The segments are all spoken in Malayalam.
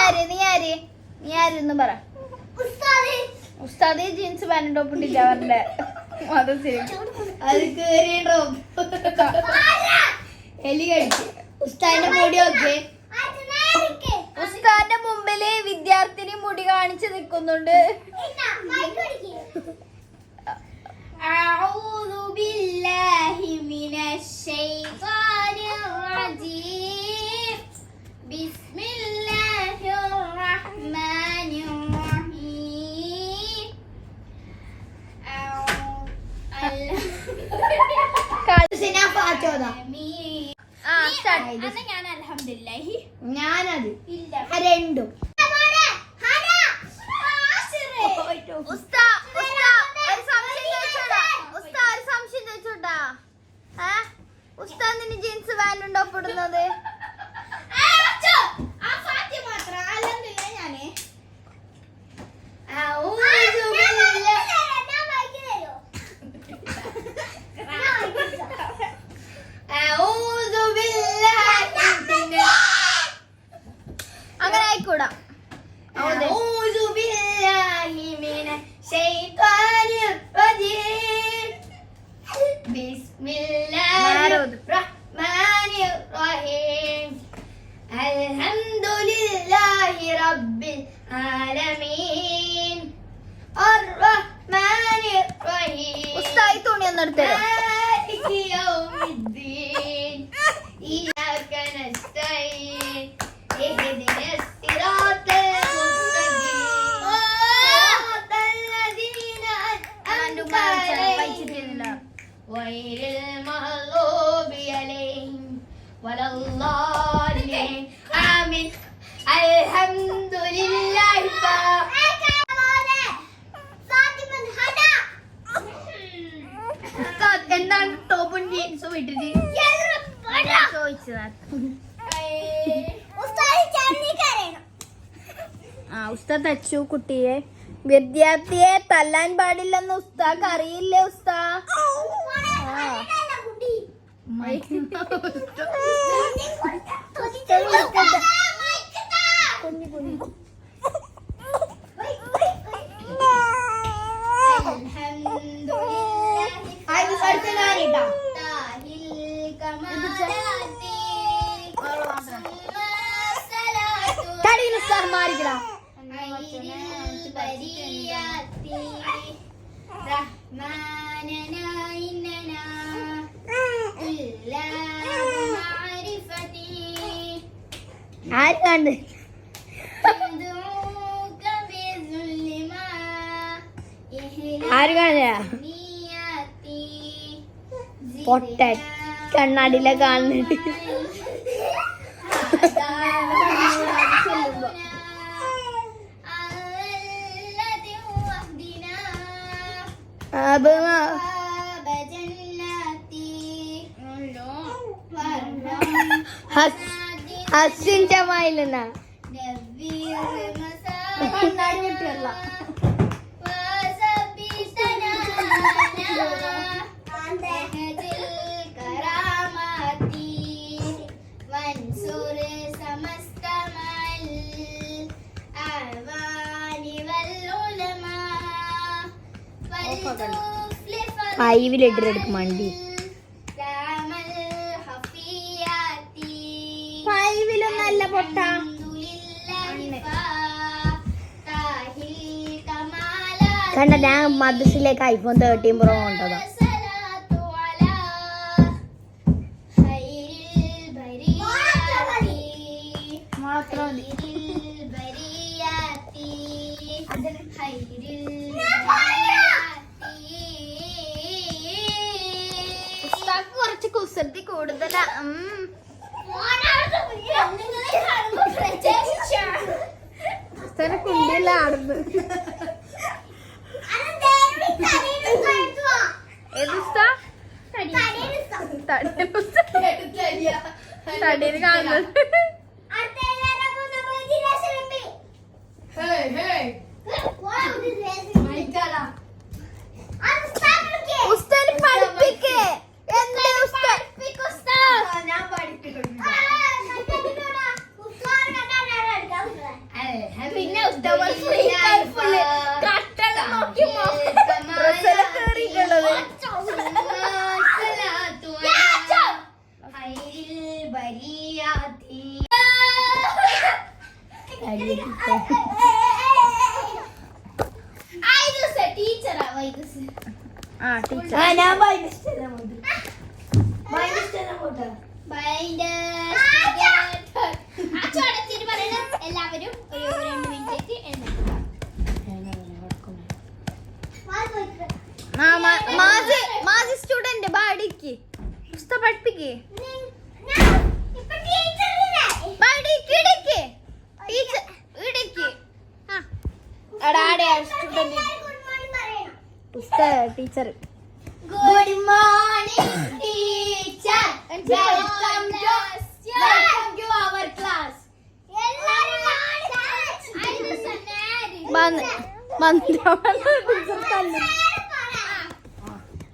നീ ആരെന്ന് പറ. ഉസ്താദ് ജീൻസ് പാന്റ് ടോപ്പ് ഇട്ടില്ല അവരുടെ അത് കേറിയ ടോപ്പ് എലി കടിച്ച്. ഉസ്താദിന്റെ മുടി ഒക്കെ ഉസ്താദിന്റെ മുമ്പില് വിദ്യാർത്ഥിനി മുടി കാണിച്ച് നിൽക്കുന്നുണ്ട്. അഊദു ബില്ലാഹി മിനശ് ശൈത്വാനിർ റജീം. ബിസ്മില്ലാഹിർ റഹ്മാനിർ റഹീം. ഞാനത് രണ്ടും ഉസ്താദിന് ജീൻസ് പാന്റ് ഉണ്ടോ പെടുന്നത്? അങ്ങനെ ആയിക്കൂടാ. അൽഹംദുലില്ലാഹി റബ്ബിൽ ആലമീൻ അർറഹ്മാനിർ റഹീം. ഉസ്താദ് തുണി ഒന്ന് എടുത്തോ. മാലികി യൗമിദ്ദീൻ ഇയ്യാക നസ്തഈൻ ഇഹ്ദിനസ് സിറാത്തൽ മുസ്തഖീം സിറാത്തൽ ലദീന അൻഅംത അലൈഹിം ഗൈറിൽ മഗ്ളൂബി അലൈഹിം വലദ്ദാലിൻ. ആമീൻ. അൽഹംദുലില്ലാഹി എന്താണ് ടോപ്പും ജീൻസും ഇട്ടിട്ട് ചോദിച്ചത്? ഉസ്താദ് തച്ചു കുട്ടിയെ. വിദ്യാർത്ഥിയെ തല്ലാൻ പാടില്ലെന്ന് ഉസ്താദ് അറിയില്ലേ? ഉസ്താദ് ആർക്കാണ്ട് പൊട്ട കണ്ണാടിയിലെ കാണുന്നുണ്ട്. ഹസിന്റെ വായിലെന്നാ കണ്ണാടി കുട്ടിയല്ല. ഫൈവിലിട്ടെടുക്കും വണ്ടി. ഫൈവിലൊന്നല്ല പൊട്ട. കണ്ട ഞാൻ മദ്രസിലേക്ക് ഐഫോൺ 13 Pro കൊണ്ടതാ. കുറച്ച് കുസൃതി കൂടുതലാ. കുണ്ടിയല്ല ആടുന്നു. തടയിൽ കാണുന്നത് ഉസ്താദ് പഠിപ്പിക്കേ. ഞാൻ പഠിപ്പിക്കും. മരിയാതി. ടീച്ചറാ വൈദ്യുസ്. ആ ടീച്ചർ. ഞാൻ എല്ലാവരും ഒരു 2 മിനിറ്റ് എഴുന്നേൽക്കുക. മാജി സ്റ്റുഡന്റ് ബാടിക്ക് പുസ്തകം പഠിപ്പിക്കേ teacher. Good morning teacher, welcome to our class.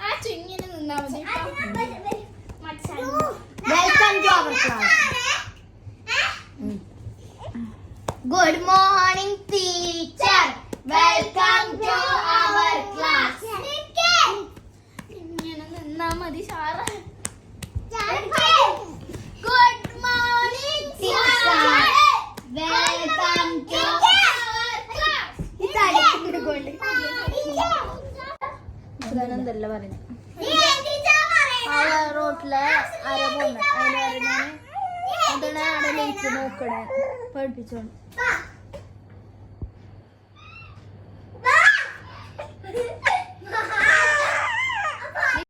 ആ ചുങ്ങിന് നിന്നാ മതി. Welcome to our class. Good morning teacher, welcome to our class. ഇങ്ങനെ നിന്നാ മതി സാറ. Good morning teacher, welcome to our class. എന്തല്ല പറഞ്ഞു റോട്ടിലെ ആരോ പോന്നെ അതിന് പറഞ്ഞാണ് എന്താണ് അവിടെ ലേറ്റ് നോക്കണേ പഠിപ്പിച്ചോണ്ട്